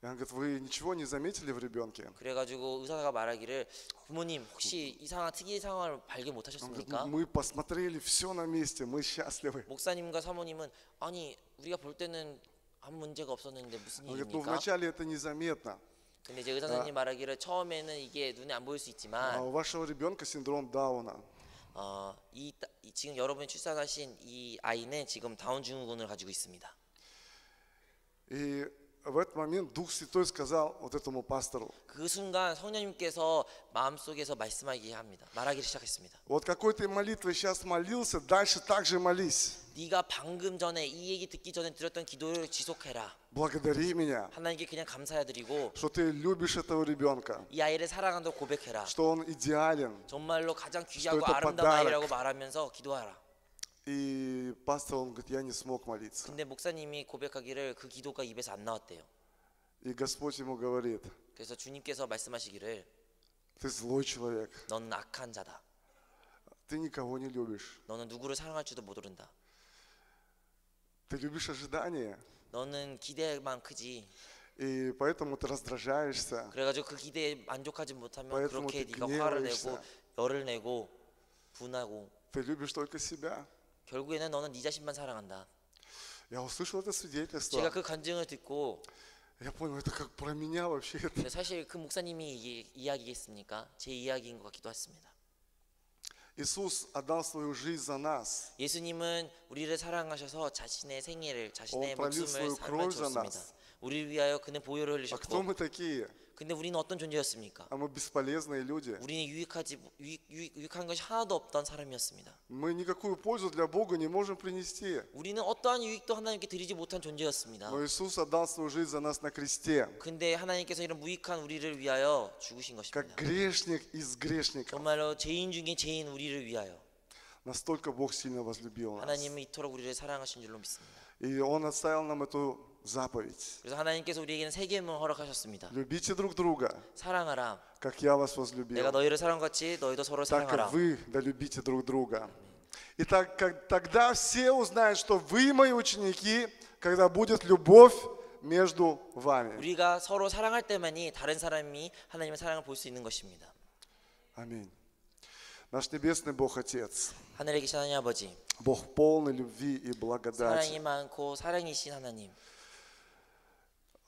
И он говорит, вы ничего не заметили в ребенке? 그래가지고 의사가 말하기를 부모님 혹시 이상한 특이한 상황을 발견 Он говорит, 못하셨습니까? мы посмотрели, все на месте, мы счастливы. 목사님과 사모님은 아니 우리가 볼 때는 아무 문제가 없었는데 무슨 Он говорит, ну 일입니까? вначале это незаметно. 근데 이제 의사 선생님 말하기를 처음에는 이게 눈에 안 보일 수 А 있지만 у вашего ребенка синдром Дауна. 지금 여러분이 출산하신 이 아이는 지금 다운 증후군을 가지고 있습니다. И в этот момент Дух Святой сказал вот этому пастору, 그 순간 성령님께서 마음속에서 말하기를 시작했습니다. вот какой ты молитвой сейчас молился, дальше так же молись. 네가 방금 전에 이 얘기 듣기 전에 드렸던 기도를 지속해라. Благодари меня, 하나님께 그냥 감사해드리고 что ты любишь этого ребенка, 이 아이를 사랑한다고 고백해라. что он идеален. 정말로 가장 귀하고 это 아름다운 подарок. 아이라고 말하면서 기도하라. И пастор, он говорит, я не смог молиться. 근데 목사님이 고백하기를 그 기도가 입에서 안 나왔대요. И Господь ему говорит, 그래서 주님께서 말씀하시기를 ты злой человек, 너는 악한 자다. ты никого не любишь. 너는 누구를 사랑할 줄도 모른다. Ты любишь ожидания, 너는 기대만 크지. и поэтому ты раздражаешься. 그래가지고 그 기대에 만족하지 못하면 поэтому 그렇게 ты 네가 화를 гневаешься. 내고 열을 내고 분하고 Ты любишь только себя. 결국에는 너는 네 자신만 사랑한다. Я услышал это 제가 свидетельство. 그 간증을 듣고 Я понял, это как про меня вообще. 근데 사실 그 목사님이 이야기겠습니까? 제 이야기인 것 같기도 했습니다. Иисус отдал свою жизнь за нас. 예수님은 우리를 사랑하셔서 자신의 생애를, 자신의 prolил 목숨을 свою kровь за 삶을 нас. 주었습니다. 우리를 위하여 그는 보혈을 А кто 흘리셨고, мы такие? 근데 우리는 어떤 존재였습니까? А мы бесполезные люди. 우리는 유익한 것이 하나도 없던 사람이었습니다. Мы никакую пользу для Бога не можем принести. 우리는 어떠한 유익도 하나님께 드리지 못한 존재였습니다. Но Иисус отдал свою жизнь за нас на кресте. 근데 하나님께서 이런 무익한 우리를 위하여 죽으신 Как 것입니다. грешник из грешников. 정말로 죄인 중에 죄인 우리를 위하여 Настолько Бог сильно возлюбил нас. 하나님은 이토록 우리를 사랑하신 줄로 믿습니다. И Он оставил нам эту заповедь. 그래서 하나님께서 우리에게는 세 계명을 허락하셨습니다. Любите друг друга, 사랑하라. как я вас 내가 возлюбил. 너희를 사랑같이 너희도 서로 Так и 사랑하라. вы долюбите друг друга. И тогда все узнают, что вы мои ученики, когда будет любовь между вами. 우리가 서로 사랑할 때만이 다른 사람이 하나님의 사랑을 볼 수 있는 것입니다. Аминь. Наш небесный Бог Отец, 하늘에 계신 하나님 아버지, Бог полный любви и благодати. 사랑이 많고 사랑이신 하나님,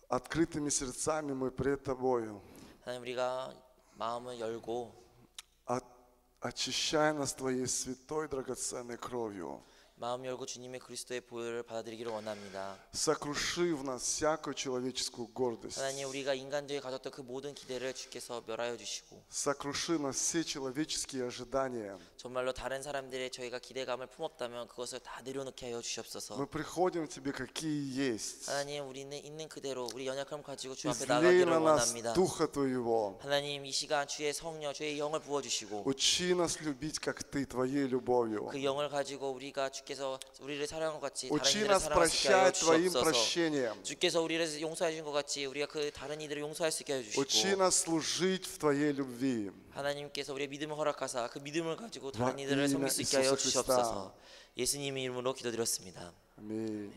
Открытыми сердцами мы пред Тобою. 하나님 우리가 마음을 열고 Очищай нас Твоей святой драгоценной кровью. 마음 열고 주님의 그리스도의 보혈을 받아들이기를 원합니다. Сокруши в нас всякую человеческую гордость. 하나님 우리가 인간들이 가졌던 그 모든 기대를 주께서 멸하여 주시고 Сокруши нас все человеческие ожидания. 정말로 다른 사람들의 저희가 기대감을 품었다면 그것을 다 내려놓게 하여 주시옵소서. Мы приходим к Тебе, какие есть. 하나님 우리는 있는 그대로 우리 연약함을 가지고 주 앞에 Излей 나가기를 на нас 원합니다. Духа Твоего. 하나님 이 시간 주의 성령, 주의 영을 부어주시고 Учи нас любить, как Ты, Твоей любовью. 그 영을 가지고 우리가 주께서 우리를 사랑한 것 같이 다른 Учи 이들을 нас 사랑할 수 있게 하여 прощать Твоим 주옵소서. прощением. 주께서 우리를 용서해 준 것 같이 우리가 그 다른 이들을 용서할 수 있게 해 Учи 주시고 нас служить в Твоей любви. 하나님께서 우리의 믿음을 허락하사 그 믿음을 가지고 와, 다른 이들을 이름의 섬길 수 있게 하여 예수 그리스도. 주시옵소서. 예수님의 이름으로 기도드렸습니다. Аминь.